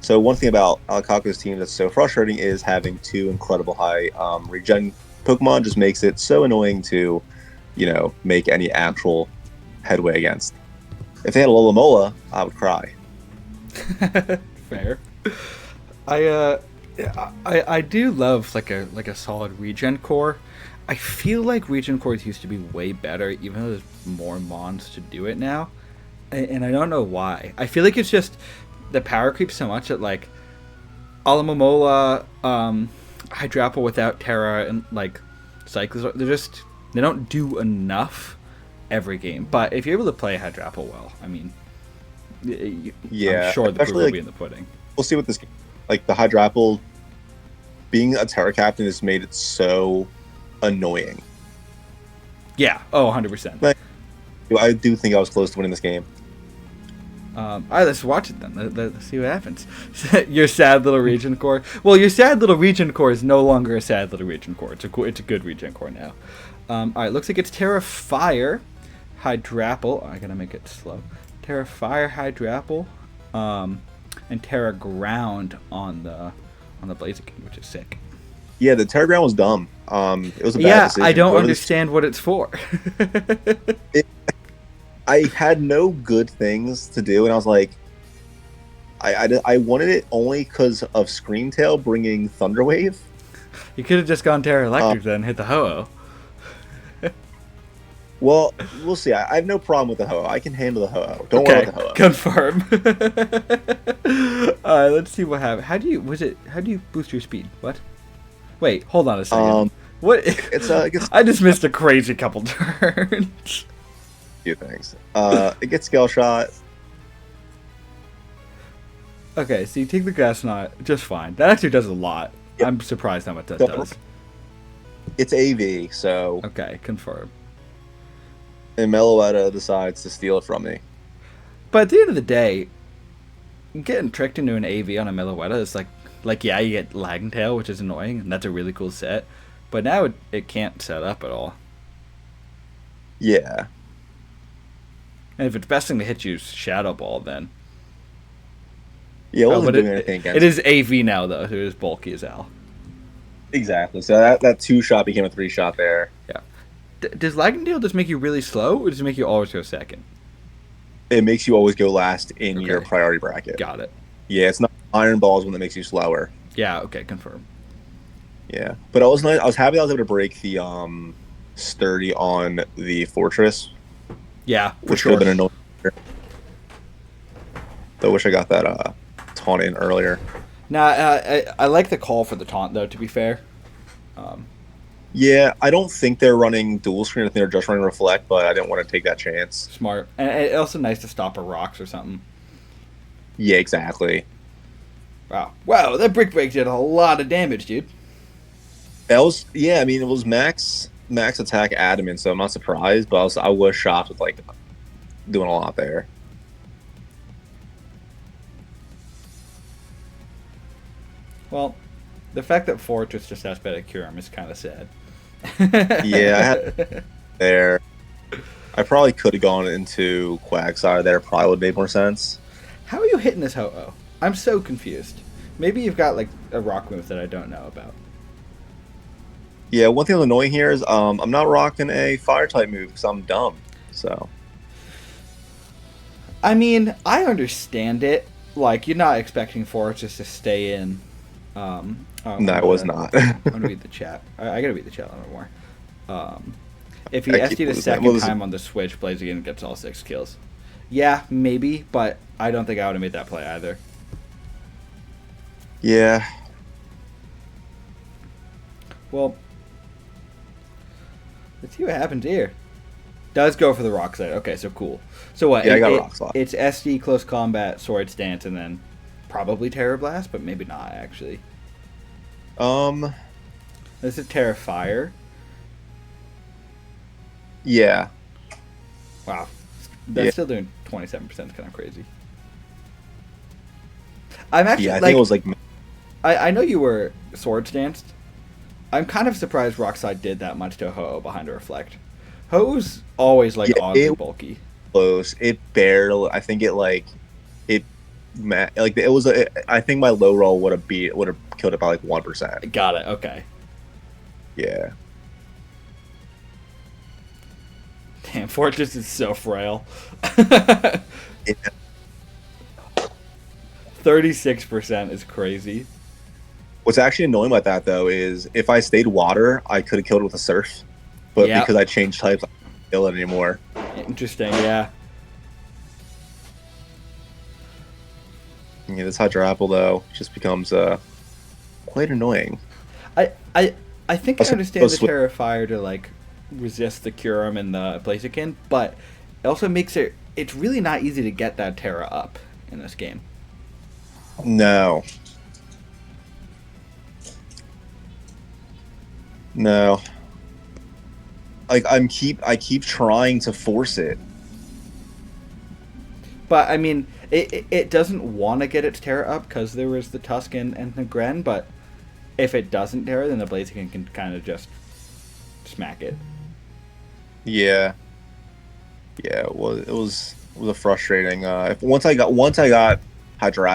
So one thing about Alakako's team that's so frustrating is having two incredible high regen Pokemon just makes it so annoying to, make any actual headway against. If they had a Lolamola, I would cry. Fair. I I do love like a solid regen core. I feel like regen cores used to be way better, even though there's more mons to do it now, and I don't know why. I feel like it's just the power creeps so much that like Alamomola, Hydrapple without Terra, and like Cyclops, they don't do enough every game. But if you're able to play Hydrapple well, I mean, I'm sure the proof will be in the pudding. We'll see what this game, like the Hydrapple being a Terra captain has made it so annoying. Yeah. Oh, 100%. Like, I do think I was close to winning this game. All right, let's watch it then. Let's see what happens. Your sad little regen core. Well, your sad little regen core is no longer a sad little regen core. It's a good regen core now. All right, looks like it's Terra Fire, Hydrapple. Oh, I gotta make it slow. Terra Fire, Hydrapple, and Terra Ground on the Blaziken, which is sick. Yeah, the Terra Ground was dumb. It was a bad decision. I don't understand what it's for. I had no good things to do, and I was like, I wanted it only because of Screamtail bringing Thunderwave. You could have just gone Terra Electric then, hit the Ho-Oh. Well, we'll see. I have no problem with the Ho-Oh. I can handle the Ho-Oh. Don't worry about the Ho-Oh. Confirm. Let's see what happens. How do you boost your speed? What? Wait, hold on a second. What? I just missed a crazy couple turns. Few things. It gets Scale Shot. Okay, so you take the Grass Knot just fine. That actually does a lot. Yep. I'm surprised how much that does. It's AV, so... Okay, confirm. And Meloetta decides to steal it from me. But at the end of the day, getting tricked into an AV on a Meloetta is like yeah, you get Lagtail, which is annoying, and that's a really cool set. But now it can't set up at all. Yeah. And if it's best thing to hit you Shadow Ball, then... Yeah, it wasn't doing anything against it is AV now, though, so it is bulky as hell. Exactly. So that 2-shot became a 3-shot there. Yeah. Does Lagtail just make you really slow, or does it make you always go second? It makes you always go last in your priority bracket. Got it. Yeah, it's not Iron Ball's one that makes you slower. Yeah, okay, confirm. Yeah. But I was happy I was able to break the Sturdy on the Fortress. Yeah, which could have been annoying. I wish I got that taunt in earlier. Nah, I like the call for the taunt, though, to be fair. Yeah, I don't think they're running dual screen. I think they're just running Reflect, but I didn't want to take that chance. Smart. And it's also nice to stop a rocks or something. Yeah, exactly. Wow, that Brick Break did a lot of damage, dude. It was max attack adamant, so I'm not surprised, but I was shocked with, like, doing a lot there. Well, the fact that Fortress just has better Curum is kind of sad. Yeah, I had there. I probably could have gone into Quagsire there. Probably would have made more sense. How are you hitting this Ho-Oh? I'm so confused. Maybe you've got, like, a rock move that I don't know about. Yeah, one thing that's annoying here is I'm not rocking a Fire-type move because I'm dumb, so... I mean, I understand it. Like, you're not expecting Fortress to stay in... no, I was not. I'm going to read the chat. I got to read the chat a little more. If he SD'd a second time on the Switch, Blaziken gets all 6 kills. Yeah, maybe, but I don't think I would have made that play either. Yeah. Well... Let's see what happens here. Does go for the rock side. Okay, so cool. So what? Yeah, I got rock slide. It's SD, close combat, sword stance, and then probably Terra Blast, but maybe not actually. This is Terra Fire. Yeah. Wow. That's still doing 27%. Kind of crazy. I'm actually. Yeah, I think it was like. I know you were sword stanced. I'm kind of surprised Rockside did that much to Ho-Oh behind a Reflect. Ho-Oh's always, like, oddly bulky. Close. It barely... I think it like it was. I think my low roll would have killed it by like 1%. Got it. Okay. Yeah. Damn, Fortress is so frail. Yeah. 36% is crazy. What's actually annoying about that though is if I stayed water, I could have killed it with a surf, but Yep. because I changed types, I can't kill it anymore. Interesting, yeah. Yeah, this Hydro Apple though just becomes quite annoying. I think I Also, understand the Terrifier to like resist the Curum and the Blaziken, but it also makes it's really not easy to get that Terra up in this game. No. No. Like I keep trying to force it. But I mean, it doesn't want to get its Terra up because there was the Tuscan and the Gren, but if it doesn't Terra, then the Blaziken can kind of just smack it. Yeah. Yeah, it was a frustrating. Once I got Hydro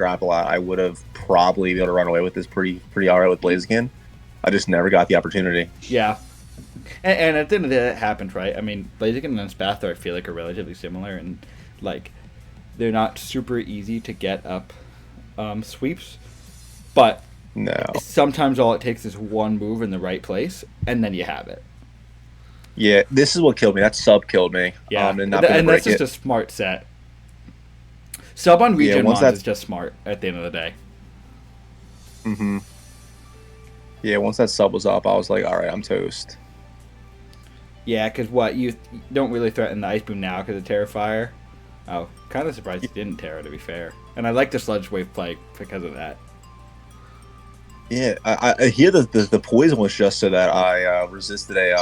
Apple out, I would have probably been able to run away with this pretty alright with Blaziken. I just never got the opportunity. Yeah. And at the end of the day, that happened, right? I mean, Blaziken and Spathor, I feel like, are relatively similar, and, like, they're not super easy to get up sweeps, but No. sometimes all it takes is one move in the right place, and then you have it. Yeah, this is what killed me. That sub killed me. Yeah, and that's just a smart set. Sub on regen once mons is just smart at the end of the day. Mm-hmm. Yeah, once that sub was up, I was like, all right, I'm toast. Yeah, because you don't really threaten the Ice Beam now because of Terrifier. Oh, kind of surprised you didn't Terra, to be fair. And I like the Sludge Wave play because of that. Yeah, I hear the poison was just so that I resisted a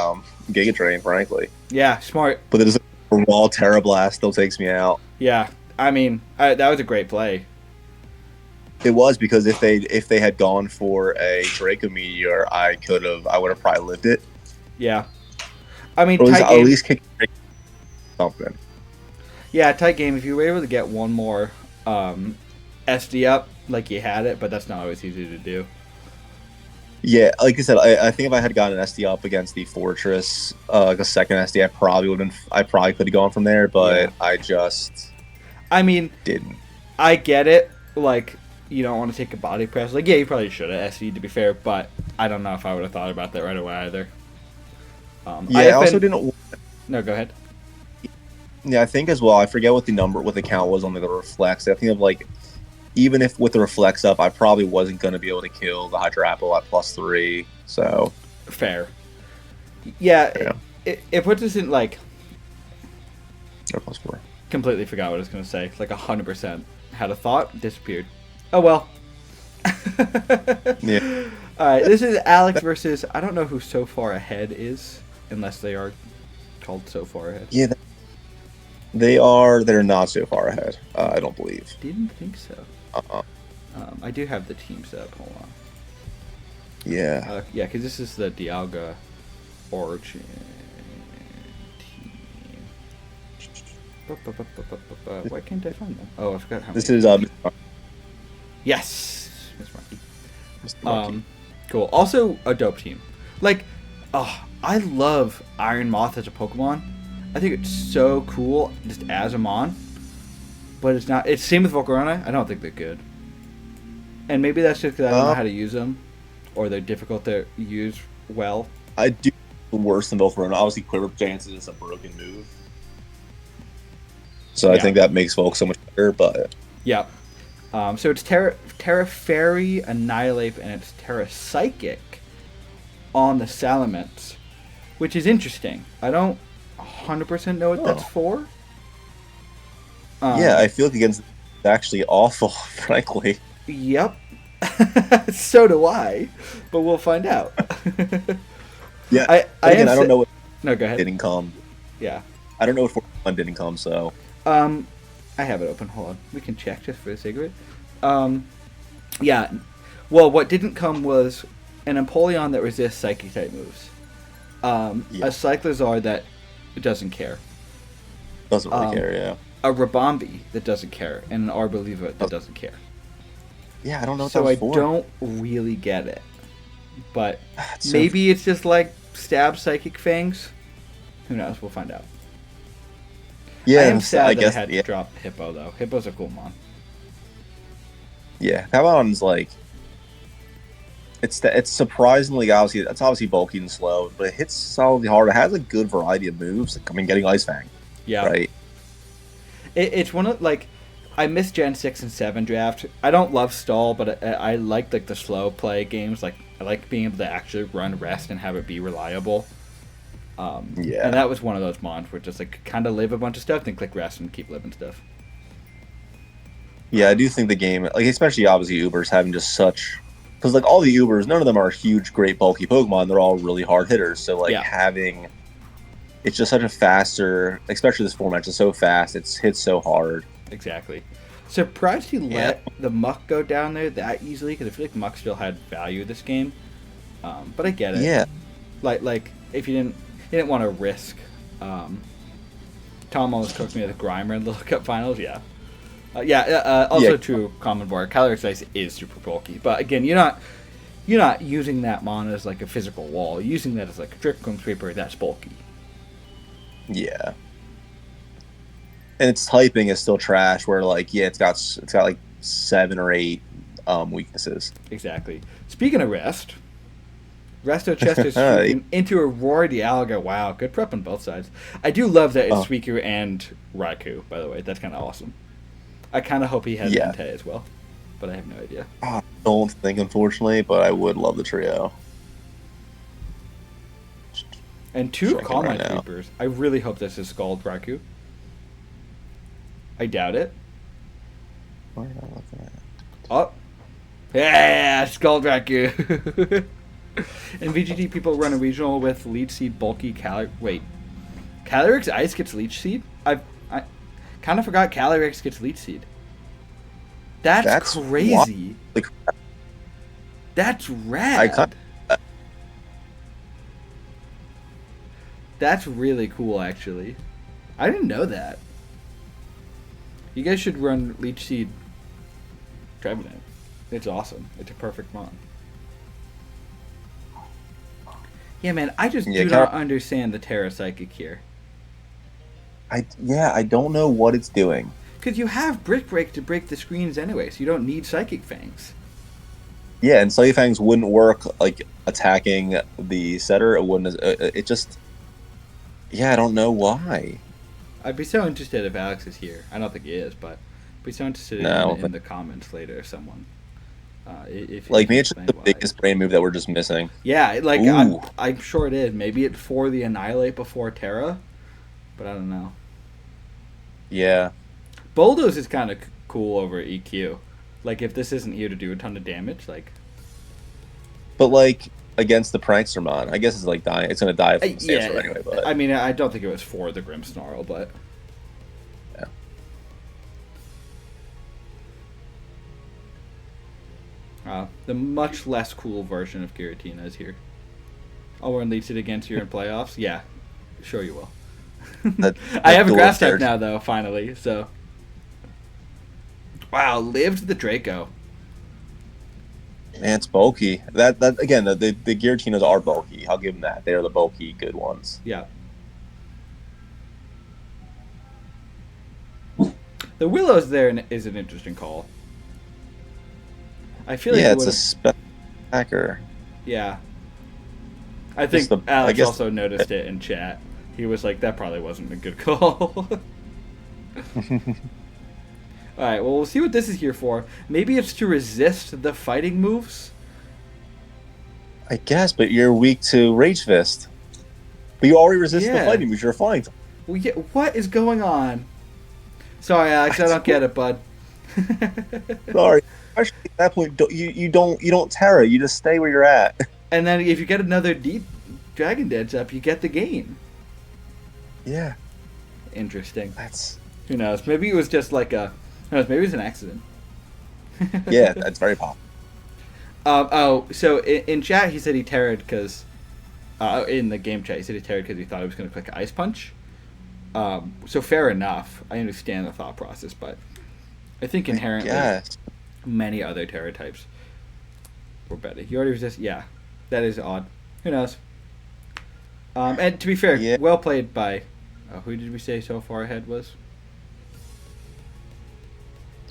Giga Drain, frankly. Yeah, smart. But there's a raw Terra Blast still takes me out. Yeah, I mean, that was a great play. It was because if they had gone for a Draco Meteor, I would have probably lived it. Yeah, I mean, Or tight game. at least kick something. Yeah, tight game. If you were able to get one more SD up, like you had it, but that's not always easy to do. Yeah, like I said, I think if I had gotten an SD up against the Fortress, like a second SD, I probably could have gone from there, but yeah. I mean, didn't. I get it. Like, you don't want to take a body press. Like, yeah, you probably should have SD'd, to be fair, but I don't know if I would have thought about that right away either. I also didn't. No, go ahead. Yeah, I think as well. I forget what the count was on the Reflex. I think of like, even if with the Reflex up, I probably wasn't going to be able to kill the Hydro Apple at +3. So fair. Yeah. It puts us in like. Or +4. Completely forgot what I was going to say. Like 100%. Had a thought, disappeared. Oh well. Yeah. All right. This is Alex versus I don't know who So Far Ahead is, unless they are called So Far Ahead. Yeah. They're not so far ahead. I don't believe. Didn't think so. I do have the team set up. Hold on. Yeah. Yeah, because this is the Dialga Origin team. Why can't I find them? Oh, I forgot how. This is Yes, Miss Monkey. Mr. Monkey. Cool. Also a dope team. Like, I love Iron Moth as a Pokemon. I think it's so cool just as a Mon. But it's not. It's same with Volcarona. I don't think they're good. And maybe that's just because I don't know how to use them, or they're difficult to use well. I do worse than Volcarona. Obviously, Quiver Chance is a broken move, so I think that makes Volk so much better. But yeah, so it's Terra Fairy, Annihilate, and it's Terra Psychic on the Salamence, which is interesting. I don't 100% know what that's for. Yeah, I feel like against it's actually awful, frankly. Yep. So do I, but we'll find out. Yeah, I don't know what. No, go ahead. Didn't come. Yeah. I don't know if one didn't come. So. I have it open. Hold on. We can check just for the sake of it. Yeah. Well, what didn't come was an Empoleon that resists Psychic type moves. A Cyclizar that doesn't care. Doesn't really care, yeah. a Rabombi that doesn't care, and an Arboliva that doesn't care. Yeah, I don't know what that So I was for. don't really get it. But It's so maybe it's just like stab Psychic Fangs. Who knows? We'll find out. I am yeah, I sad that I guess had yeah, to drop Hippo, though. Hippo's a cool mon. yeah. Kabadon's like it's surprisingly obviously it's obviously bulky and slow, but it hits solidly hard. It has a good variety of moves. Like, I mean, getting Ice Fang, Yeah. right? It's one of, like, I miss Gen 6 and 7 draft. I don't love stall, but I like the slow play games. Like, I like being able to actually run rest and have it be reliable. And Yeah, that was one of those mons where just, like, kind of live a bunch of stuff, then click rest and keep living stuff. yeah. I do think the game, like especially obviously Ubers having just such because like all the Ubers, none of them are huge, great bulky Pokemon. They're all really hard hitters. So like Yeah, having it's just such a faster, especially this format, just so fast. It's hits so hard. exactly. Surprised he Yeah, let the Muck go down there that easily, because I feel like Muck still had value this game. But I get it. yeah, Like if you didn't want to risk. Tom almost cooked me with a Grimer in the Little Cup Finals. Yeah, also yeah. true. Common Board Calyrex Ice is super bulky, but again, you're not using that mon as like a physical wall. You're using that as like a Trick Room Sweeper that's bulky. Yeah. And its typing is still trash. Where like yeah, it's got like 7 or 8 weaknesses. Exactly. Speaking of rest, Resto Chester swooping into Aurora Dialga. Wow, good prep on both sides. I do love that it's Oh Suicune and Raikou, by the way. That's kind of awesome. I kind of hope he has yeah, Entei as well, but I have no idea. I don't think unfortunately, but I would love the trio. And two Checking Calm right Mind now. Sweepers. I really hope this is Scald Raikou. I doubt it. What am I looking at? Oh. Yeah, Scald Raikou. And VGT people run a regional with Leech Seed bulky Wait. Calyrex Ice gets Leech Seed? I kind of forgot Calyrex gets Leech Seed. That's crazy. Like That's I rad. kind That's really cool, actually. I didn't know that. You guys should run Leech Seed Trevenant. It's awesome. It's a perfect mon. Yeah, man, I just yeah, do not understand the Terra Psychic here. I don't know what it's doing. Because you have Brick Break to break the screens anyway, so you don't need Psychic Fangs. Yeah, and Slay Fangs wouldn't work like attacking the setter. It wouldn't. It just. Yeah, I don't know why. I'd be so interested if Alex is here. I don't think he is, but I'd be so interested in the comments later. Someone, if Like me, you it's just explain the why. biggest brain move that we're just missing. Yeah, like Ooh. I'm sure it is. Maybe it's for the Annihilate before Terra, but I don't know. Yeah, Bulldoze is kind of cool over EQ. Like if this isn't here to do a ton of damage, like but like against the Prankster Mon, I guess it's like dying. It's gonna die from the yeah. anyway. But I mean, I don't think it was for the Grim Snarl, but yeah. the much less cool version of Giratina is here. Oh, we're Leech it against you in playoffs? Yeah, sure you will. I have a grass type now, though, finally, so. Wow, lived the Draco. Man, it's bulky. That again, the Giratinas are bulky. I'll give them that. They are the bulky good ones. Yeah. The Willows there is an interesting call. I feel like Yeah, it's a spectacular. Yeah. I think the- Alex I guess- also noticed it in chat. He was like, that probably wasn't a good call. Alright, well, we'll see what this is here for. Maybe it's to resist the fighting moves? I guess, but you're weak to Rage Fist. But you already resist the Yeah. fighting moves. You're flying. Well, yeah, what is going on? Sorry, Alex, I don't get it, bud. Sorry. Actually, at that point, you don't Terra. You just stay where you're at. And then if you get another deep Dragon Dance up, you get the game. Yeah, Interesting. that's Who knows? Maybe it was just like a... Who knows? Maybe it was an accident. yeah, that's very possible. So in chat he said he terrored because... in the game chat he said he terrored because he thought he was going to click Ice Punch. So fair enough. I understand the thought process, but I think inherently Yes. many other Terra types were better. You already resist. Yeah, that is odd. Who knows? And to be fair, Yeah. well played by. Who did we say so far ahead was?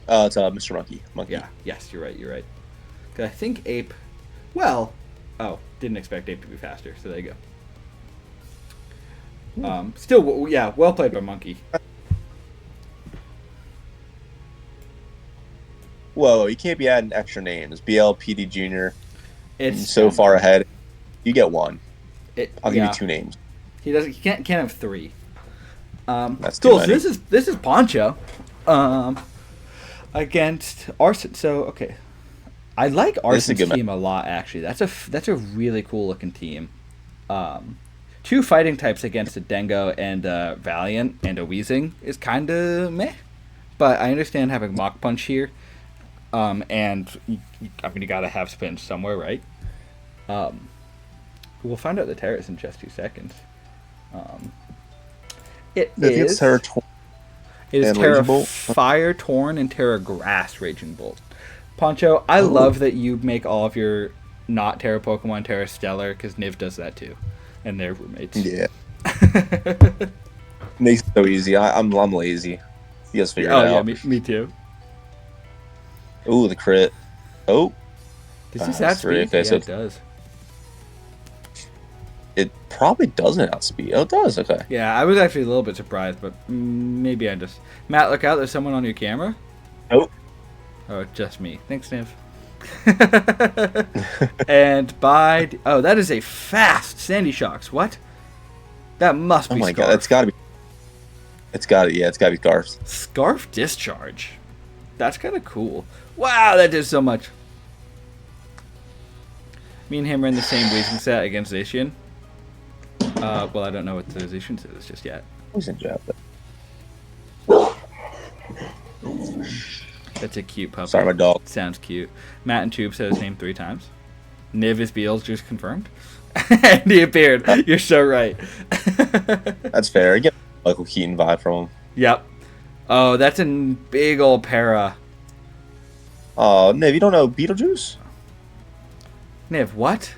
It's Mr. Monkey. Yeah. Yes, you're right. You're right. 'Cause I think Ape. Well. Oh, didn't expect Ape to be faster. So there you go. Still, yeah, well played by Monkey. Whoa, you can't be adding extra names. BLPD Junior. It's so far ahead. You get one. I'll give yeah. you 2 names. He doesn't. He can't have 3. That's too Cool. many. So this is Poncho, against Arson. So okay, I like Arson's team a lot. Actually, that's a really cool looking team. 2 fighting types against a Dengo and a Valiant and a Weezing is kind of meh, but I understand having Mach Punch here. And you gotta have spins somewhere, right? We'll find out the Terra's in just 2 seconds. It is Terra Fire, Torn, and Terra Grass Raging Bolt. Poncho, I love that you make all of your not Terra Pokemon Terra Stellar, because Niv does that too, and they're roommates. Yeah. Makes it so easy. I'm lazy. You guys figure it out. Oh yeah, me too. Ooh, the crit. Oh. Does this outspeed? Okay, yeah, so it does. It probably doesn't outspeed. Oh, it does. Okay. Yeah, I was actually a little bit surprised, but maybe I just... Matt, look out. There's someone on your camera. Nope. Oh, just me. Thanks, Niv. And by... Oh, that is a fast Sandy Shocks. What? That must be Oh my Scarf. god, it's gotta be. It's gotta be Scarf. Scarf Discharge. That's kind of cool. Wow, that did so much. Me and him are in the same Weezing set against Zacian. Well, I don't know what the Zacian set is just yet. Who's in Jap? That's a cute puppy. Sorry, my dog. Sounds cute. Matt and Tube said his name 3 times. Niv is Beetlejuice confirmed. And he appeared. You're so right. That's fair. I get Michael Keaton vibe from him. Yep. Oh, that's a big old para. Oh, Niv, you don't know Beetlejuice? Niv, what?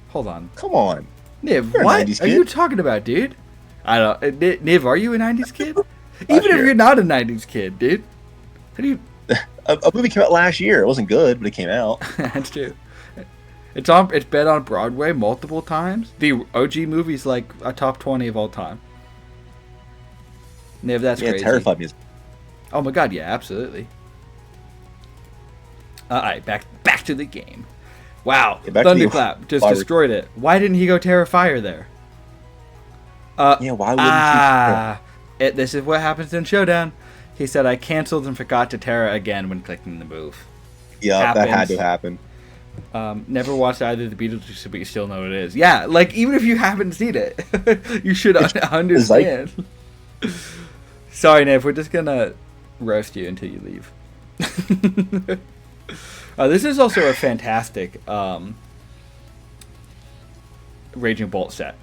Hold on. Come on. Niv, You're a what 90s are kid. you talking about, dude? I don't. Niv, are you a '90s kid? Even Sure. if you're not a '90s kid, dude. How do you? A movie came out last year. It wasn't good, but it came out. That's true. It's been on Broadway multiple times. The OG movie's like a top 20 of all time. Niv, that's Yeah, crazy. it terrified me. Oh my god, yeah, absolutely. Alright, back to the game. Wow, Yeah, back to the- Thunderclap just destroyed it. Why didn't he go Terra Fire there? Yeah, why wouldn't he? This is what happens in Showdown. He said, I canceled and forgot to Terra again when clicking the move. Yeah, that had happens. to happen. Never watched either the Beetlejuice, but you still know what it is. Yeah, like, even if you haven't seen it, you should understand. Sorry, Niv, we're just gonna roast you until you leave. This is also a fantastic Raging Bolt set.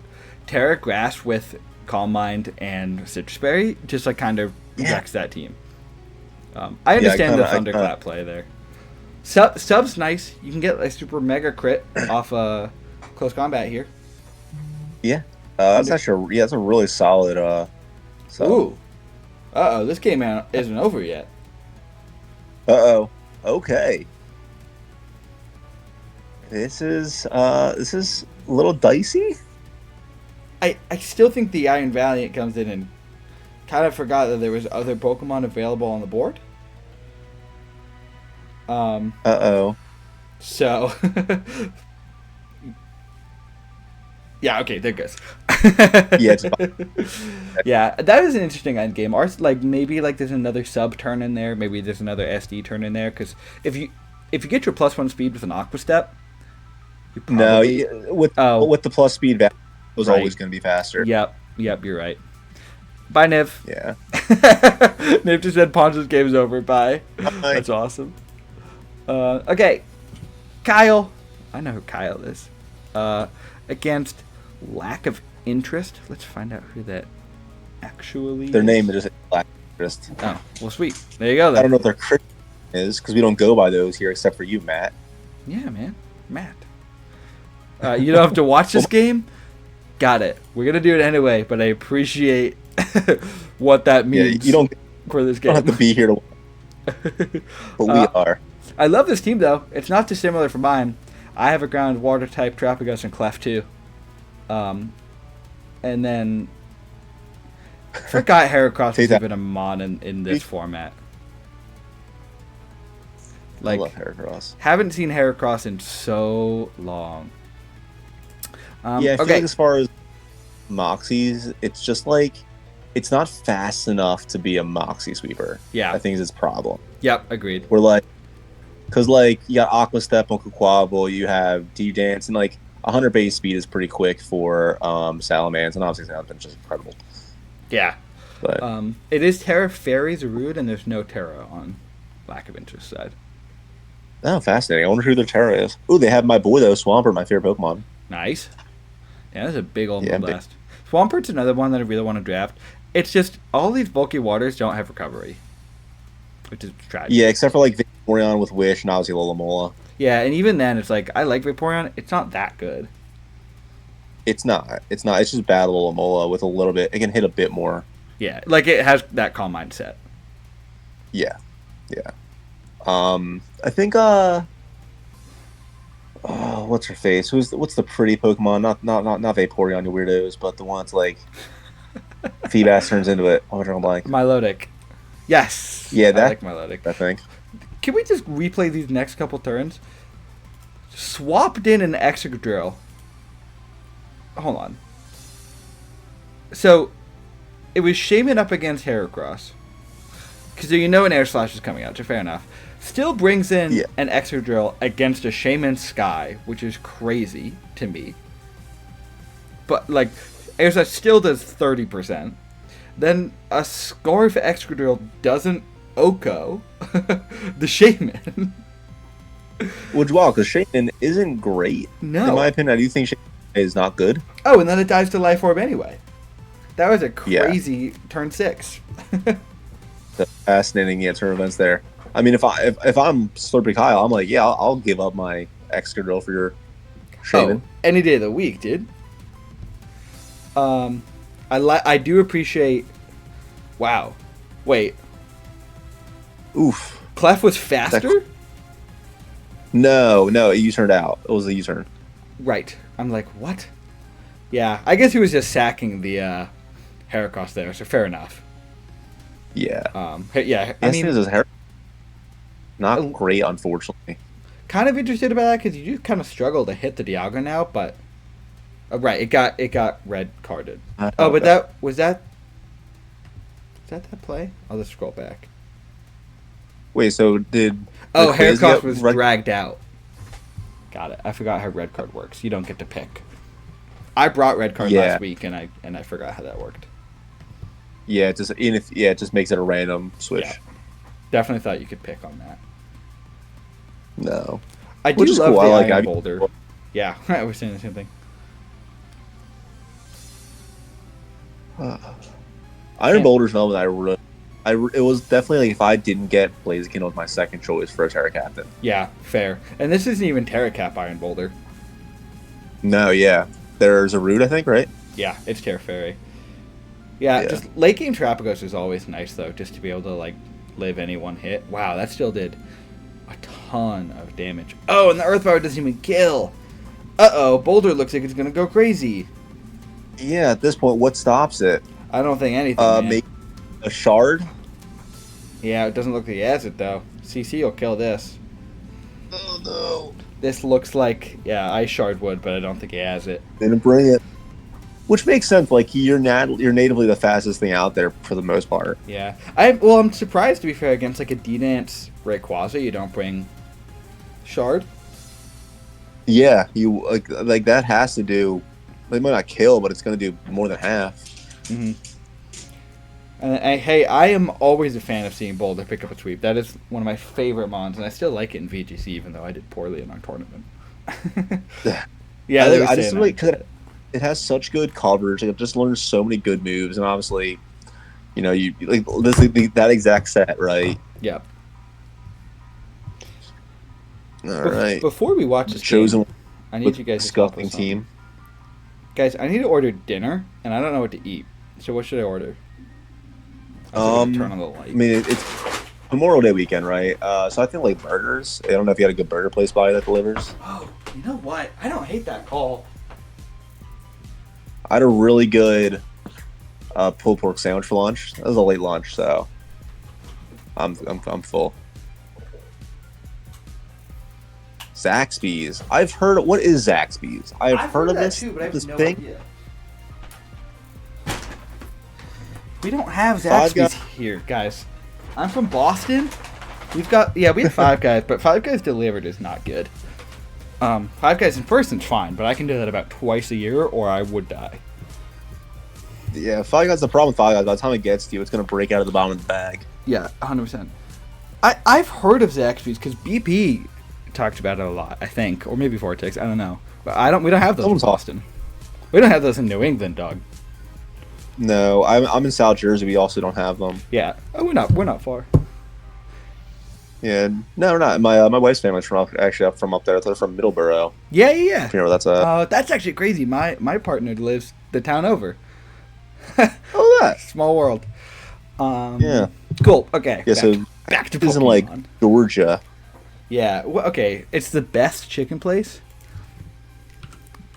Terra Grass with Calm Mind and Citrus Berry just like kind of wrecks that team. I understand the Thunderclap play there. Sub's nice. You can get a super mega crit off close combat here. Yeah, that's actually that's a really solid. Ooh, this game isn't over yet. Okay. This is a little dicey. I still think the Iron Valiant comes in and kind of forgot that there was other Pokemon available on the board. So yeah, okay, there goes. Yeah, it's yeah, that is an interesting end game. Or like maybe like there's another sub turn in there. Maybe there's another SD turn in there. Because if you get your +1 speed with an Aqua Step, you probably... with the plus speed, it was Right. always going to be faster. Yep, you're right. Bye, Niv. Yeah. Niv just said Poncho's game's over. Bye. Bye. That's awesome. Okay, Kyle. I know who Kyle is. Against Lack of Interest. Let's find out who that actually Their name is just Black Interest. Oh, well, sweet. There you go, then. I don't know what their Christian is because we don't go by those here except for you, Matt. Yeah, man. Matt. You don't have to watch this game? Got it. We're going to do it anyway, but I appreciate what that means you don't, for this you game. don't have to be here to but we are. I love this team, though. It's not dissimilar from mine. I have a ground water type Trapagos and Clef, too. And then... forgot Heracross was even a mon in this format. Like, I love Heracross. Haven't seen Heracross in so long. I feel like as far as Moxies, it's just like it's not fast enough to be a Moxie sweeper. Yeah, I think is its problem. Yep, agreed. We're like, because like you got Aqua Step on Quaquaval, you have D Dance, and like 100 base speed is pretty quick for Salamence, and obviously Salamance's just incredible. Yeah, but it is Terra Fairy Zarude, and there's no Terra on Lack of Interest side. Oh, fascinating. I wonder who their Terra is. Ooh, they have my boy though, Swampert, my favorite Pokemon. Nice. Yeah, that's a big old blast. Swampert's another one that I really want to draft. It's just all these bulky waters don't have recovery, which is tragic. Yeah, except for like Vaporeon with Wish and obviously Lolamola. Yeah, and even then, it's like I like Vaporeon. It's not that good. It's not. It's just bad Lolamola with a little bit. It can hit a bit more. Yeah, like it has that calm mindset. Yeah. I think what's her face? What's the pretty Pokemon? Not Vaporeon, you weirdos, but the one that's like Feebas turns into it. Oh, I'm drawing a blank. Milotic. Yes. Yeah, that. I like Milotic. I think. Can we just replay these next couple turns? Swapped in an Excadrill. Hold on. So, it was Shaman up against Heracross. Because you know an Air Slash is coming out, so fair enough. Still brings in an Excadrill against a Shaman Sky, which is crazy to me. But, like, Air Slash still does 30%. Then a Scarf Excadrill doesn't Oko the Shaman. Which, wow, because Shaman isn't great. No. In my opinion, I do think Shaman is not good. Oh, and then it dives to Life Orb anyway. That was a crazy turn 6. The fascinating turn events there. I mean, if I'm Slurpy Kyle, I'm like, yeah, I'll give up my Excadrill for your Shaman. Oh, any day of the week, dude. I do appreciate. Wow, wait. Oof. Clef was faster. No, it U-turned out. It was a U-turn. Right. I'm like, what? Yeah, I guess he was just sacking the Heracross there, so fair enough. Yeah. Yeah. I mean, his hair not great, unfortunately. Kind of interested about that because you do kind of struggle to hit the Dialga now, but right, it got red carded. But that was that play? I'll just scroll back. Wait, so did Heracross was dragged out. Got it. I forgot how red card works. You don't get to pick. I brought red card last week, and I forgot how that worked. Yeah, it just makes it a random switch. Yeah. Definitely thought you could pick on that. No. I do love the Iron Boulder. Yeah, I was saying the same thing. Iron Boulder's an element it was definitely like if I didn't get Blaziken, it was my second choice for a Terra Captain. Yeah, fair. And this isn't even Terra Cap Iron Boulder. No, yeah. There's a root, I think, right? Yeah, it's Terra Fairy. Yeah, just late game Trapagos is always nice though, just to be able to like live any one hit. Wow, that still did a ton of damage. Oh, and the Earth Power doesn't even kill. Uh-oh, Boulder looks like it's gonna go crazy. Yeah, at this point, what stops it? I don't think anything. Maybe a shard? Yeah, it doesn't look like he has it though. CC will kill this. Oh no. This looks like Ice Shard would, but I don't think he has it. Didn't bring it. Which makes sense. Like you're natively the fastest thing out there for the most part. Yeah, I'm surprised to be fair against like a D-Dance Rayquaza. You don't bring Shard. Yeah, you like that has to do. They might not kill, but it's going to do more than half. Mm-hmm. And hey, I am always a fan of seeing Boulder pick up a sweep. That is one of my favorite mons, and I still like it in VGC, even though I did poorly in our tournament. I just like because it has such good coverage. Like, I've just learned so many good moves, and obviously You know, you like this that exact set, right? Yeah. All right. Before we watch The this game, chosen I need with you guys to help disgusting with something. team. Guys, I need to order dinner, and I don't know what to eat. So what should I order? I was going to turn on the I light. mean, it's Memorial Day weekend, right? So I think like burgers. I don't know if you had a good burger place by you that delivers. Oh, you know what? I don't hate that call. I had a really good pulled pork sandwich for lunch. That was a late lunch, so I'm full. Zaxby's. I've heard. What is Zaxby's? I've heard of that this. too, but I have this no thing. idea. We don't have Five Zaxby's Guys. here, guys. I'm from Boston. We have Five Guys, but Five Guys delivered is not good. Five Guys in person's fine, but I can do that about twice a year, or I would die. Yeah, Five Guys. The problem with Five Guys, by the time it gets to you, it's gonna break out of the bottom of the bag. Yeah, 100%. I've heard of Zaxby's because BP talked about it a lot, I think, or maybe Vortex. I don't know, but we don't have those in Boston. We don't have those in New England, dog. No, I'm in South Jersey. We also don't have them. Yeah, we're not far. Yeah, no, we're not. My wife's family's from up from up there. They're from Middleborough. Yeah. You know where that's at? That's actually crazy. My partner lives the town over. Oh, that. Small world. Yeah. Cool. Okay. Yeah. Back to Pokemon. Isn't Pokemon. like Georgia. Yeah. Well, okay. It's the best chicken place.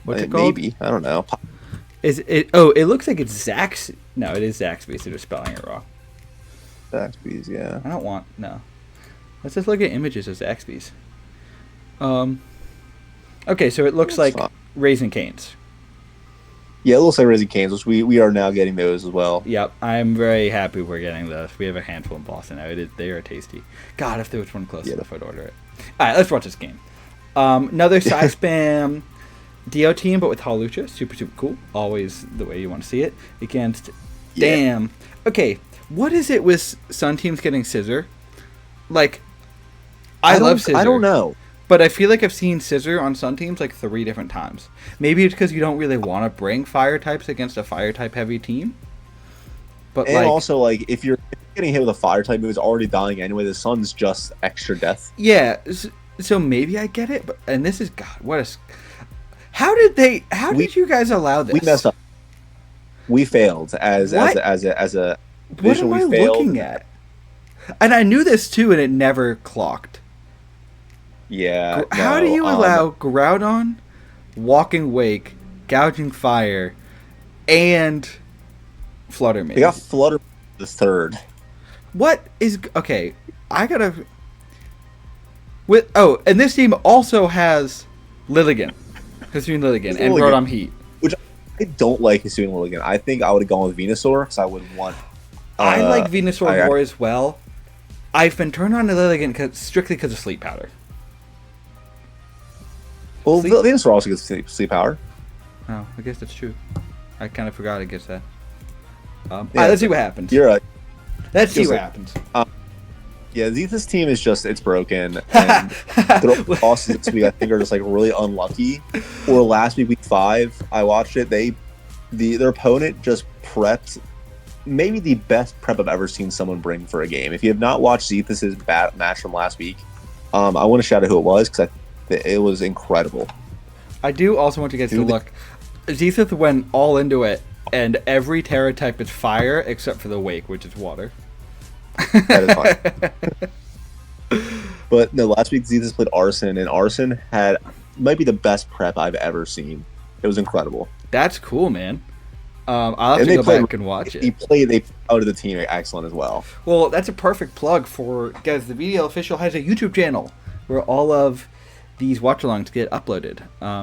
What's it called? Maybe, I don't know. Is it? Oh, it looks like it's Zax. No, it is Zaxby's. They're just spelling it wrong. Zaxby's, yeah. I don't want no. Let's just look at images of Zaxby's. Okay, so it looks like fine. Raisin Canes. Yeah, it looks like Raising Cane's, which we are now getting those as well. Yep, I'm very happy we're getting those. We have a handful in Boston now. They are tasty. God, if there was one close enough, I'd order it. All right, let's watch this game. Another side spam Dio team, but with Halucha. Super cool. Always the way you want to see it. Against damn. Okay, what is it with Sun teams getting Scissor? Like, I love Scissor. I don't know. But I feel like I've seen Scissor on Sun teams like 3 different times. Maybe it's because you don't really want to bring fire types against a fire type heavy team. But and also, like, if you're getting hit with a fire type move, it's already dying anyway. The Sun's just extra death. Yeah, so maybe I get it. But and this is God. What a. How did you guys allow this? We messed up. We failed as a What am I looking at? And I knew this too, and it never clocked. Yeah. How do you allow Groudon, Walking Wake, Gouging Fire, and Flutter Mane? They got Flutter the third. What is okay? I gotta. And this team also has Lilligant, Hisuian Lilligant, and Groudon Heat. Which I don't like Hisuian Lilligant. I think I would have gone with Venusaur because I would want. I like Venusaur more as well. I've been turned on to Lilligant strictly because of Sleep Powder. Well, Venusaur also gets sleep power. Oh, I guess that's true. I kind of forgot it gets that. All right, let's see what happens. You're right. Let's see what happens. Yeah, this team is it's broken. And their losses this week, I think, are just like really unlucky. Or last week 5, I watched it. Their opponent just prepped maybe the best prep I've ever seen someone bring for a game. If you have not watched Zethus' match from last week, I want to shout out who it was because it was incredible. I do also want you guys to look. Zethus went all into it, and every Terra type is fire except for the Wake, which is water. That is fine. But no, last week Zethus played Arson, and Arson might be the best prep I've ever seen. It was incredible. That's cool, man. I'll have to go back and watch it. They played out of the team excellent as well. Well, that's a perfect plug for guys. The VDL official has a YouTube channel where all of these watch-alongs get uploaded.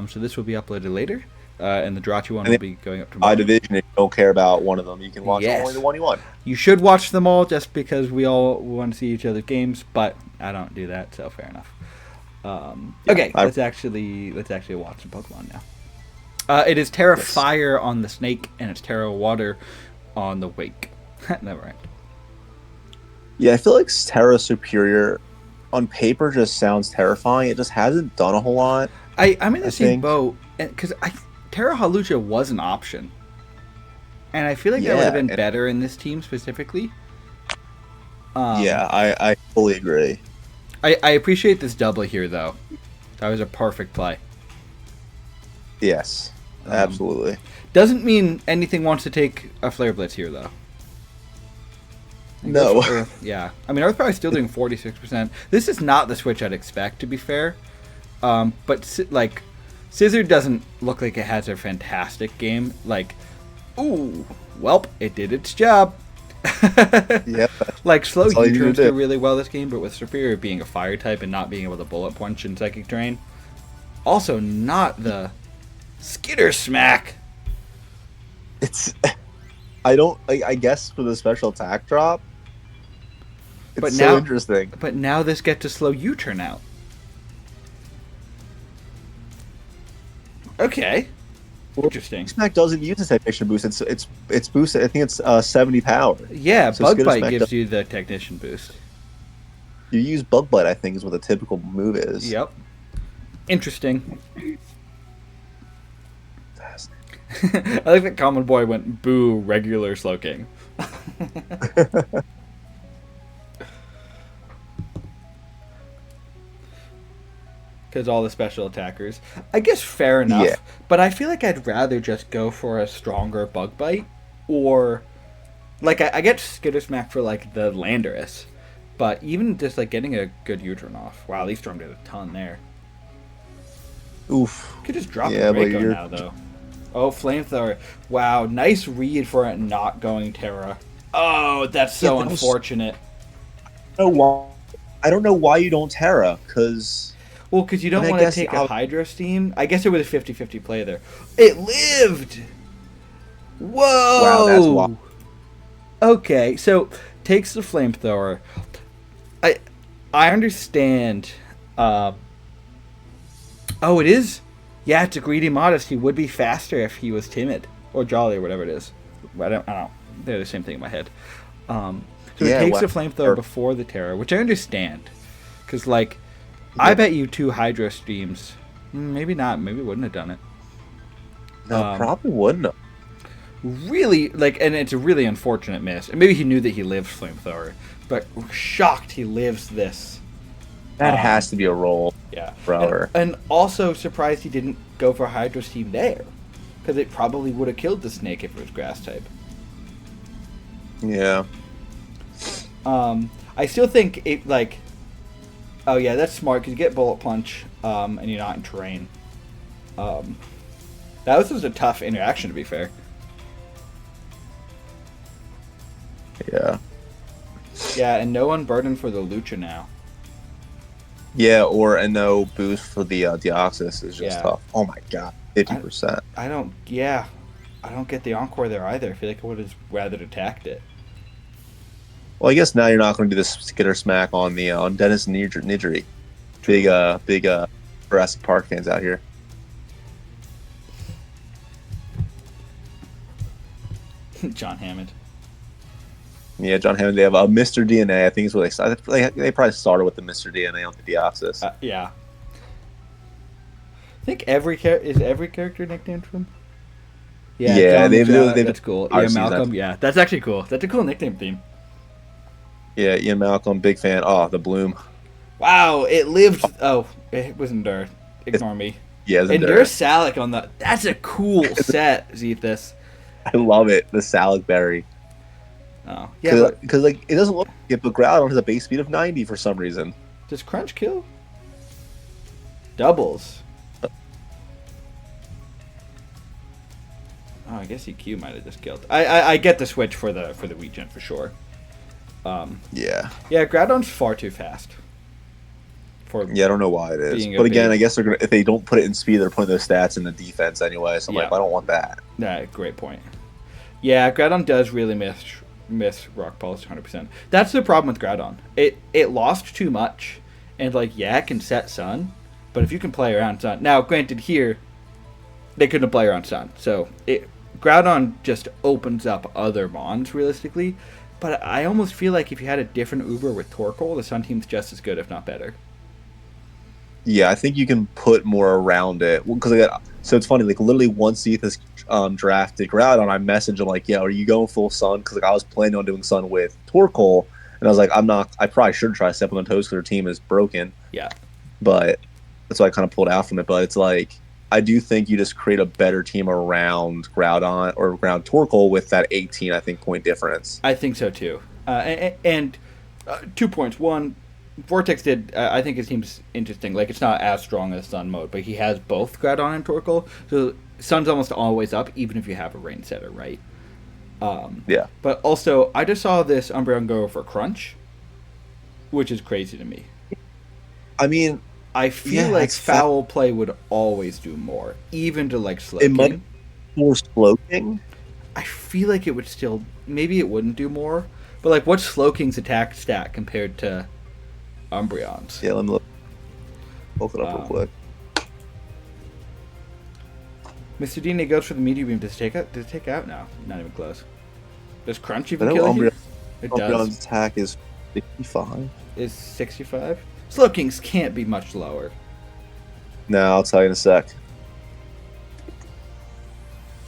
So this will be uploaded later, and the Drachi one will be going up tomorrow. By division, if you don't care about one of them, you can watch only the one you want. You should watch them all just because we all want to see each other's games, but I don't do that, so fair enough. Okay, let's actually watch some Pokemon now. It is Terra Fire on the Snake, and it's Terra Water on the Wake. Never mind. Yeah, I feel like Terra Superior on paper just sounds terrifying. It just hasn't done a whole lot. I'm in the same boat because Terra Halucha was an option. and I feel like that would have Yeah, been and better in this team specifically. yeah, I fully agree. I appreciate this double here though. That was a perfect play. Yes, absolutely. Doesn't mean anything wants to take a Flare Blitz here though. And go No. for Earth. Yeah, I mean Earth Power is still doing 46%. This is not the switch I'd expect, to be fair. But like, Scissor doesn't look like it has a fantastic game. Like, ooh, welp, it did its job. Yep. Like, slow That's all you need to U-turns do. do really well this game, but with Superior being a fire type and not being able to bullet punch in Psychic Drain, also not the Skitter Smack. It's I don't I guess for the special attack drop, it's But so now- interesting. But now this gets to slow U-turn out. Okay. Interesting. Smack doesn't use its technician boost. It's boosted. I think it's 70 power. Yeah, So Bug Skitter Bite Smack gives does- you the Technician boost. You use Bug Bite, I think, is what a typical move is. Yep. Interesting. I like that Common Boy went boo regular Slowking. Because all the special attackers. I guess fair enough. Yeah. But I feel like I'd rather just go for a stronger Bug Bite. Or, like, I get Skitter Smack for, like, the Landorus. But even just, like, getting a good U-turn off. Wow, these Storm did a ton there. Oof. Could just drop Yeah, the but Draco you're- now, though. Oh, Flamethrower. Wow, nice read for it not going Terra. Oh, that's so Yeah, that was- unfortunate. I don't know why you don't Terra, because Well, because you don't And I want to guess take a I'll- Hydro Steam. I guess it was a 50-50 play there. It lived! Whoa! Wow, that's wild. Okay, so takes the Flamethrower. I understand. Oh, it is? Yeah, it's a greedy modest. He would be faster if he was timid. Or jolly, or whatever it is. I don't know. They're the same thing in my head. So Yeah, it takes the well- Flamethrower before the Terror, which I understand. Because, like, I Yeah. bet you 2 Hydro Streams. Maybe not. Maybe wouldn't have done it. no, probably wouldn't have. Really, like, and it's a really unfortunate miss. And maybe he knew that he lived Flamethrower. But shocked he lives this. That has to be a roll. Yeah. Thrower. And also surprised he didn't go for Hydro Steam there. Because it probably would have killed the snake if it was grass type. Yeah. I still think it, like... Oh, yeah, that's smart, because you get Bullet Punch, and you're not in terrain. That was just a tough interaction, to be fair. Yeah. Yeah, and no unburden for the Lucha now. Yeah, or a no boost for the Deoxys is just Yeah. tough. Oh my god, 50%. I don't get the Encore there either. I feel like I would have rather attacked it. Well, I guess now you're not going to do this Skitter Smack on the on Dennis Nidgery. Big Jurassic Park fans out here. John Hammond. Yeah, John Hammond. They have a Mr. DNA. I think is what they probably started with the Mr. DNA on the Deoxys. Yeah. I think every character nicknamed him. Yeah, John they've- Lucha, they've- that's cool. I've Yeah, seen Malcolm. that. Yeah, that's actually cool. That's a cool nickname theme. Yeah, Ian Malcolm, big fan. Oh, the Bloom. Wow, it lived. Oh, it was Endure. Ignore me. Yeah, Endure Salic on the. That's a cool set, Zethus. I love it. The Salad Berry. Oh, yeah. Because like it doesn't look like it, but Groudon has a base speed of 90 for some reason. Does Crunch kill? Doubles. Oh, I guess EQ might have just killed. I get the switch for the regen for sure. Yeah. Yeah, Groudon's far too fast. For Yeah, I don't know why it is. Being a But again, big- I guess they're gonna if they don't put it in speed, they're putting those stats in the defense anyway. So I'm like, Yeah. I don't want that. Nah, great point. Yeah, Groudon does really miss Rock Pulse 100%. That's the problem with Groudon. It lost too much, and like yeah, it can set Sun, but if you can play around Sun. Now, granted, here they couldn't play around Sun, so Groudon just opens up other Mons realistically. But I almost feel like if you had a different Uber with Torkoal, the Sun team's just as good, if not better. Yeah, I think you can put more around it because So it's funny, like literally once Ethos drafted Groudon, I messaged him like, "Yeah, are you going full Sun?" Because like I was planning on doing Sun with Torkoal, and I was like, "I'm not. I probably should try stepping on toes because their team is broken." Yeah. But that's why I kind of pulled out from it. But it's like I do think you just create a better team around Groudon or around Torkoal with that 18, I think, point difference. I think so too. And 2 points. One, Vortex did. I think his team's interesting. Like it's not as strong as Sun mode, but he has both Groudon and Torkoal. So Sun's almost always up, even if you have a rain setter, right? Yeah. But also, I just saw this Umbreon go for Crunch, which is crazy to me. I mean, I feel yeah, like it's Foul Play would always do more, even to like it Slowking. might be more Slowking. I feel like it would still. Maybe it wouldn't do more, but like, what's Slowking's attack stat compared to Umbreon's? Yeah, let me look it up real quick. Mr. Dini goes for the meteor beam. Does it take out? Does it take out? No, not even close. Does Crunch I even know kill you? It Umbreon's does. attack is 55. Is 65? Slowking's can't be much lower. No, I'll tell you in a sec.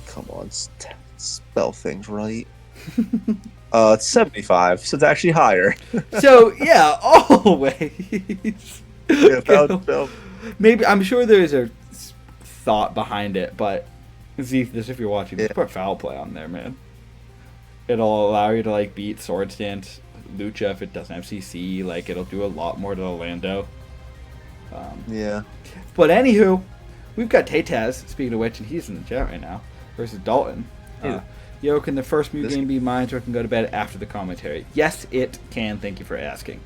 Come on, spell things right. It's 75, so it's actually higher. So yeah, always. Yeah, foul. Maybe I'm sure there's a thought behind it, but Zethus, if you're watching, just put Foul Play on there, man. It'll allow you to like beat Sword Stance, Lucha if it doesn't have CC. Like it'll do a lot more to Orlando. Yeah. But we've got Tataz, speaking of which, and he's in the chat right now, versus Dalton. Yo, can the first Mew game be mine so I can go to bed after the commentary? Yes, it can. Thank you for asking.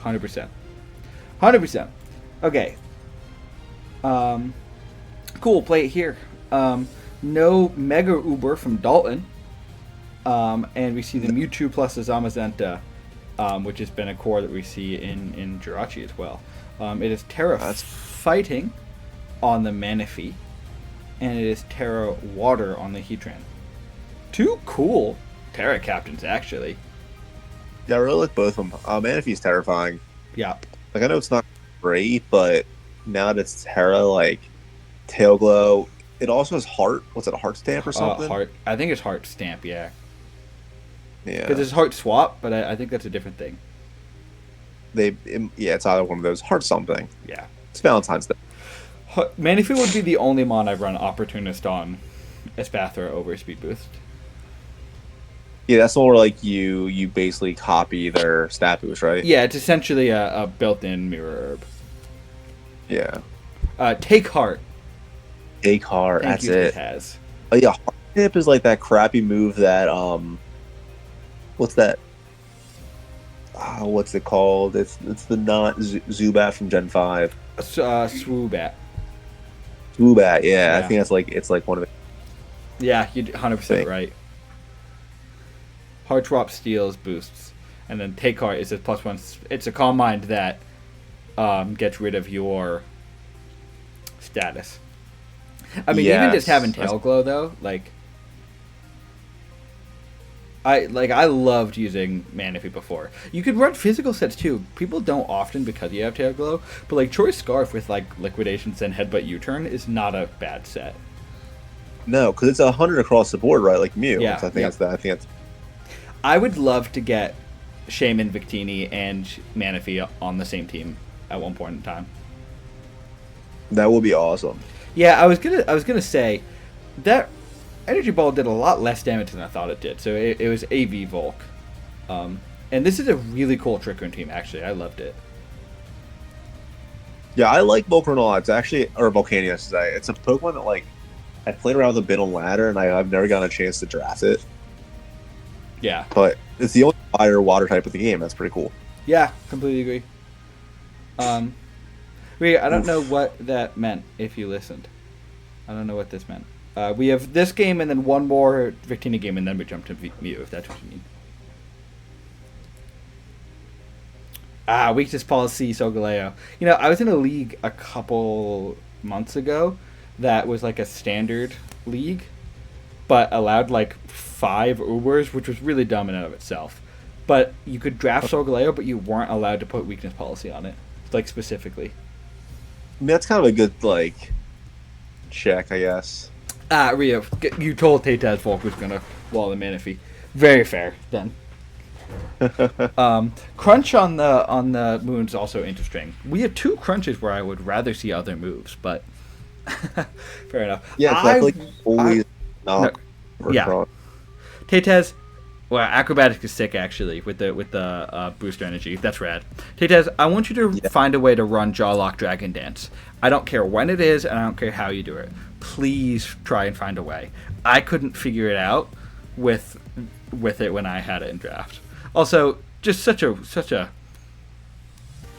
100%. 100%. Okay. Cool, play it here. No Mega Uber from Dalton. And we see the Mewtwo plus the Zamazenta, which has been a core that we see in Jirachi as well. It is Terra Fighting on the Manaphy, and it is Terra Water on the Heatran. Two cool Terra captains, actually. Yeah, I really like both of them. Manaphy's terrifying. Yeah. Like, I know it's not great, but now that it's Terra, like, Tail Glow, it also has Heart. What's it, a Heart Stamp or something? Heart. I think it's Heart Stamp, yeah. Yeah. Because it's Heart Swap, but I think that's a different thing. It's either one of those. Heart something. Yeah. It's Valentine's Day. Manaphy would be the only mon I've run Opportunist on Espathra over Speed Boost. Yeah, that's the one where, like, you basically copy their stat boost, right? Yeah, it's essentially a built-in Mirror Herb. Yeah. Take Heart. Take Heart, Thank that's you, it. Has. Oh, yeah, Heart Tip is like that crappy move that, what's that? What's it called? It's the not Zubat from Gen 5. Swoobat. Zubat, yeah. I think it's like one of the... Yeah, you're 100% right. Heart Swap steals boosts, and then Take Heart is a +1. It's a Calm Mind that gets rid of your status. I mean, even just having Tail Glow though, like I loved using Manaphy before. You could run physical sets too. People don't often because you have Tail Glow, but like Choice Scarf with like Liquidations and Headbutt U-Turn is not a bad set. No, because it's 100 across the board, right? Like Mew. Yeah, I think it's that. I think it's... I would love to get Shaman, Victini, and Manaphy on the same team at one point in time. That would be awesome. Yeah, I was gonna say that Energy Ball did a lot less damage than I thought it did. So it was AV Volk, and this is a really cool Trick Room team. Actually, I loved it. Yeah, I like Volcarona a lot. It's actually, or Volcania, I should say. It's a Pokemon that like I played around with a bit on ladder, and I've never gotten a chance to draft it. Yeah, but it's the only fire water type of the game. That's pretty cool. Yeah, completely agree. I don't know what that meant. If you listened, I don't know what this meant. We have this game and then one more Victini game, and then we jump to Mew, if that's what you mean. Weakness policy, Solgaleo. You know, I was in a league a couple months ago that was like a standard league, but allowed like 5 Ubers, which was really dumb in and of itself. But you could draft Solgaleo, but you weren't allowed to put weakness policy on it, like specifically. I mean, that's kind of a good like check, I guess. Rio, you told Tay-Taz Volk was gonna wall the Manaphy. Very fair, then. Crunch on the moon's also interesting. We have 2 crunches where I would rather see other moves, but fair enough. Yeah, because I feel like always no, not for yeah. Crunch. Tay-Taz, well, acrobatics is sick actually with the booster energy. That's rad. Tay-Taz, I want you to find a way to run Jawlock Dragon Dance. I don't care when it is, and I don't care how you do it. Please try and find a way. I couldn't figure it out with it when I had it in draft. Also, just such a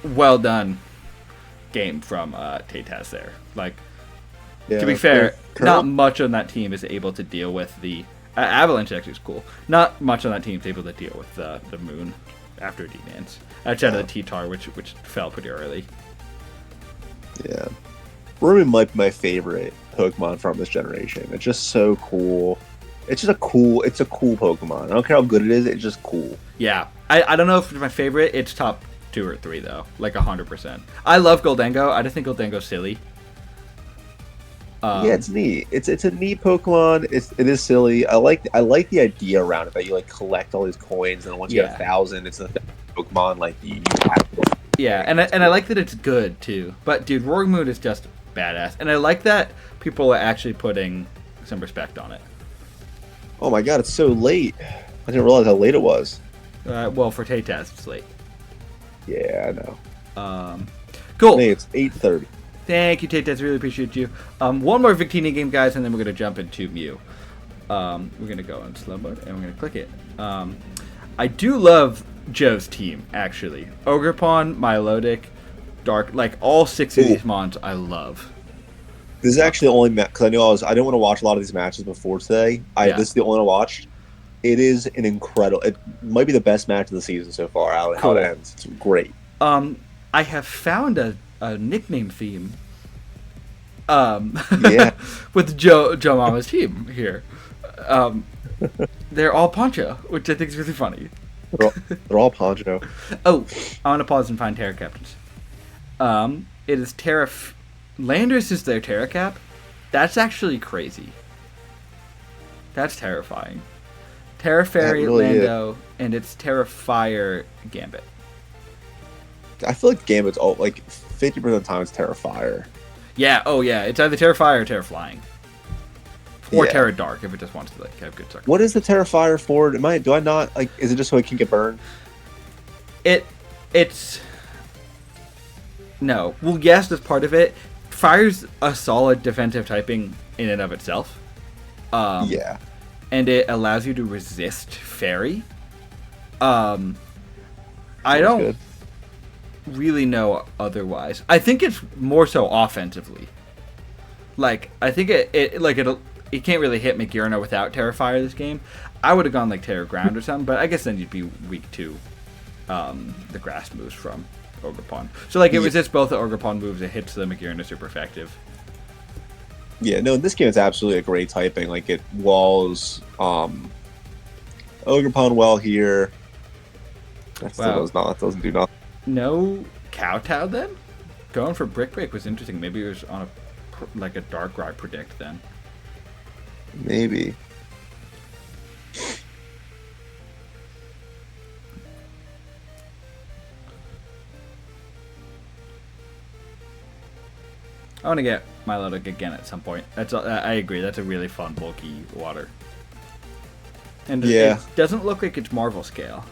well done game from Tay-Taz there. Like, to be fair, not much on that team is able to deal with the Avalanche. Actually, is cool. Not much on that team is able to deal with the moon after D-Dance. Outside of the T-Tar, which fell pretty early. Yeah, Ruben might be my favorite Pokemon from this generation. It's just so cool. It's a cool Pokemon. I don't care how good it is. It's just cool. Yeah, I don't know if it's my favorite. It's top 2 or 3 though, like 100%. I love Goldengo. I just think Goldengo's silly. Yeah, it's neat. It's a neat Pokemon. It is silly. I like the idea around it that you like collect all these coins and once you get 1,000, it's a Pokemon like you have to. Yeah, and I like that it's good too. But dude, Roaring Moon is just badass, and I like that people are actually putting some respect on it. Oh my god, it's so late. I didn't realize how late it was. Well, for Tay-Taz, it's late. Yeah, I know. Cool. Hey, it's 8:30. Thank you, Tay-Taz. Really appreciate you. One more Victini game, guys, and then we're going to jump into Mew. We're going to go in slow mode, and we're going to click it. I do love Joe's team, actually. Ogerpon, Milotic, Dark, like all 6 of these mons I love. This is actually the only match, because I knew I didn't want to watch a lot of these matches before today. This is the only one I watched. It is an incredible, it might be the best match of the season so far, how it ends. It's great. I have found a nickname theme with Joe Mama's team here. They're all Poncho, which I think is really funny. They're all Poncho. Oh, I want to pause and find Terra Captains. It is Terra... Landers is their Terra Cap? That's actually crazy. That's terrifying. Terra Fairy, really Lando, and it's Terra Fire Gambit. I feel like Gambit's all, like 50% of the time it's Terra Fire. Yeah, oh yeah, it's either Terra Fire or Terra Flying. Or Terra Dark if it just wants to like have good success. What is the Terra Fire for? Do I not like? Is it just so it can get burned? It's no. Well, yes, that's part of it. Fire's a solid defensive typing in and of itself. Yeah. And it allows you to resist Fairy. I don't really know otherwise. I think it's more so offensively. Like, I think it can't really hit Magearna without Terra Fire this game. I would have gone like Terra Ground or something, but I guess then you'd be weak to the grass moves from Ogerpon. So like it resists both the Ogerpon moves, it hits the Magearna super effective. Yeah, no, in this game it's absolutely a great typing. Like it walls Ogerpon well here. That still doesn't do nothing. No Kowtow then? Going for Brick Break was interesting. Maybe it was on a Darkrai predict then. Maybe. I want to get Milotic again at some point. I agree. That's a really fun, bulky water. And it doesn't look like it's Marvel scale.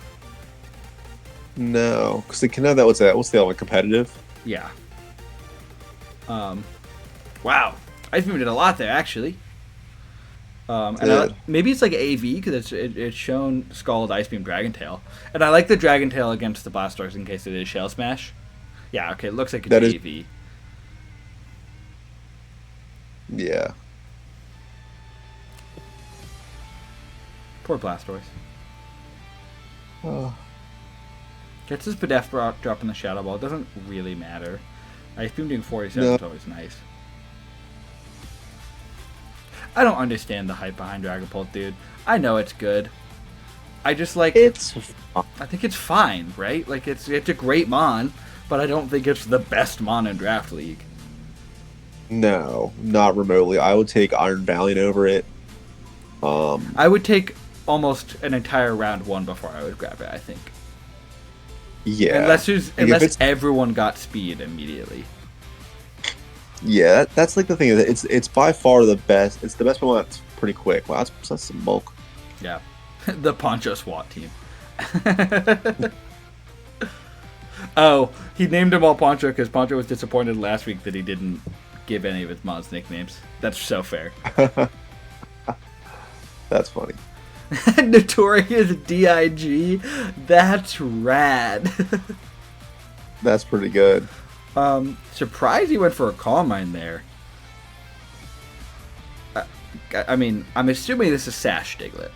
No, because they can have that. What's the other one? Competitive? Yeah. Wow. Ice Beam did a lot there, actually. And maybe it's like AV because it's shown Scald, Ice Beam, Dragon Tail, and I like the Dragon Tail against the Blastars in case it is Shell Smash. Yeah. Okay. It looks like it's AV. Yeah. Poor Blastoise. Oh. Gets his Pedef drop in the Shadow Ball. Doesn't really matter. Ice Beam doing 47 is always nice. I don't understand the hype behind Dragapult, dude. I know it's good. I just like... I think it's fine, right? Like, it's a great Mon, but I don't think it's the best Mon in Draft League. No, not remotely. I would take Iron Valiant over it. Um, I would take almost an entire round one before I would grab it. I think, yeah. Like if unless it's everyone got speed immediately. yeah, that's like the thing. It's by far the best. It's the best one that's pretty quick. Wow, that's some bulk. Yeah, the Poncho SWAT team. Oh, he named him all Poncho because Poncho was disappointed last week that he didn't give any of his mods nicknames. That's so fair. That's funny. Notorious DIG. That's rad. That's pretty good. Surprised he went for a Calm Mind there. I mean, I'm assuming this is Sash Diglett.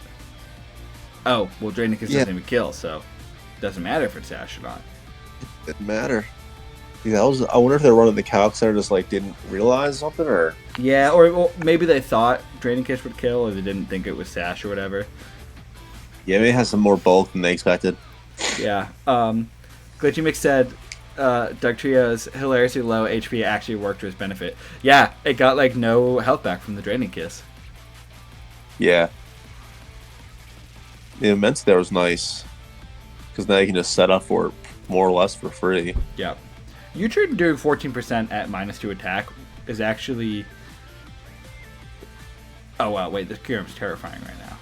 Oh, well, Draenicus doesn't even kill, so it doesn't matter if it's Sash or not. It didn't matter. Yeah, I wonder if they're running the calc center just like didn't realize something or Yeah, or well, maybe they thought Draenicus would kill, or they didn't think it was Sash or whatever. yeah, maybe it has some more bulk than they expected. Yeah. Glitchy Mix said Dark Trio's hilariously low HP actually worked to his benefit. Yeah, it got like no health back from the Draining Kiss. Yeah. The immense there was nice because now you can just set up for it more or less for free. Yeah. U-turn doing 14% at -2 attack is actually... Oh, wow, wait, this Kyurem's terrifying right now.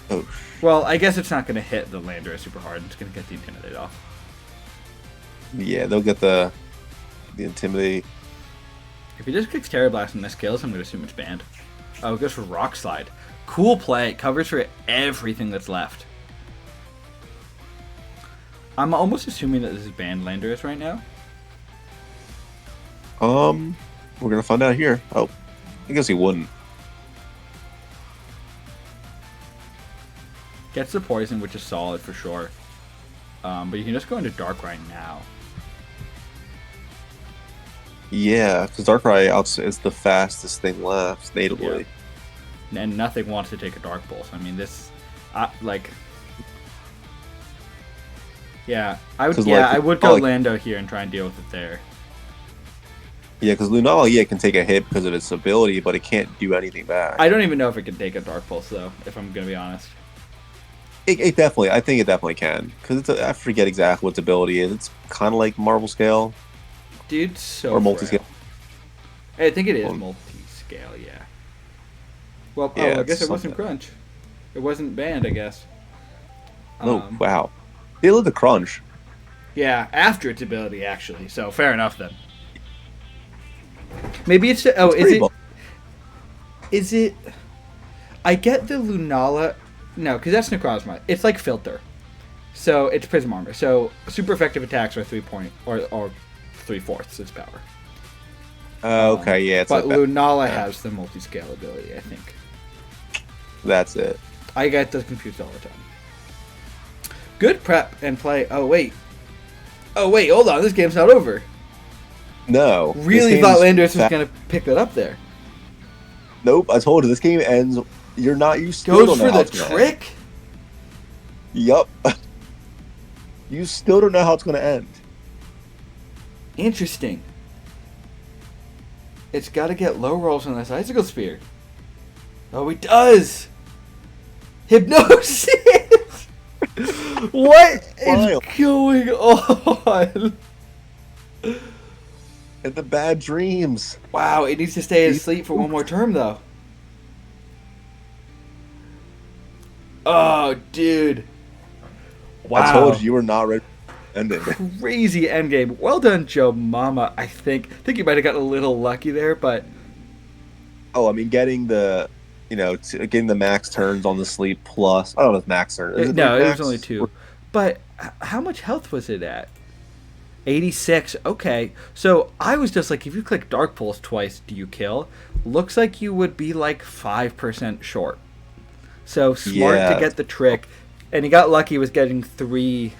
Oh, Well, I guess it's not going to hit the Landora super hard. It's going to get the Intimidate off. yeah, they'll get the Intimidate. If he just kicks Terra Blast and this kills, I'm going to assume it's banned. Oh, it goes for Rock Slide. Cool play. Covers for everything that's left. I'm almost assuming that this is banned Landorus right now. We're gonna find out here. Oh, I guess he wouldn't. Gets the poison, which is solid for sure. But you can just go into Dark right now. Yeah, because Darkrai is the fastest thing left natively. Yeah. And nothing wants to take a Dark Pulse. I mean, this, like, yeah, I would. Yeah, like, I would go Lando here and try and deal with it there. Yeah, because Lunala, yeah, can take a hit because of its ability, but it can't do anything back. I don't even know if it can take a Dark Pulse though. If I'm gonna be honest. It definitely, I think it definitely can because I forget exactly what its ability is. It's kind of like Marvel Scale. Dude, so or multi-scale. I think it is multi-scale, yeah. Well, yeah, I guess it wasn't Crunch. It wasn't banned, I guess. Oh, wow. They let the Crunch. Yeah, after its ability, actually. So, fair enough, then. Maybe it's... Oh, is it... I get the Lunala... No, because that's Necrozma. It's like Filter. So, it's Prism Armor. So, super effective attacks are 3 3/4 its power. Okay, yeah. But Lunala has the multi-scale ability, I think. That's it. I get those confused all the time. Good prep and play. Oh, wait, hold on. This game's not over. No. Really thought Landorus was going to pick that up there. Nope, I told you, this game ends... You still Goes don't know for how the it's gonna trick? end. Yup. You still don't know how it's going to end. Interesting. It's got to get low rolls on this Icicle Spear. Oh, it does! Hypnosis! What is going on? And the bad dreams. Wow, it needs to stay asleep for one more term, though. Oh, dude. Wow. I told you were not ready for ending. Crazy endgame. Well done, Joe Mama, I think. I think you might have gotten a little lucky there, but... Oh, I mean, getting the... getting the max turns on the sleep plus... I don't know if max turns... No, it was only 2. But how much health was it at? 86. Okay. So I was just like, if you click Dark Pulse twice, do you kill? Looks like you would be like 5% short. So smart to get the trick. And he got lucky with getting 3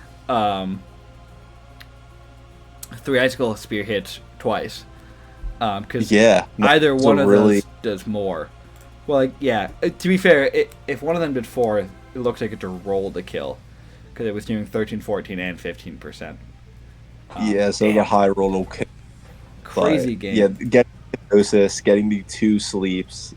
Icicle Spear hits twice. Because either one of those does more. Well, to be fair, if one of them did 4, it looks like it's a roll to kill. Because it was doing 13, 14, and 15%. So the high roll will kill. Crazy game. Yeah, Gnosis, getting the 2 sleeps,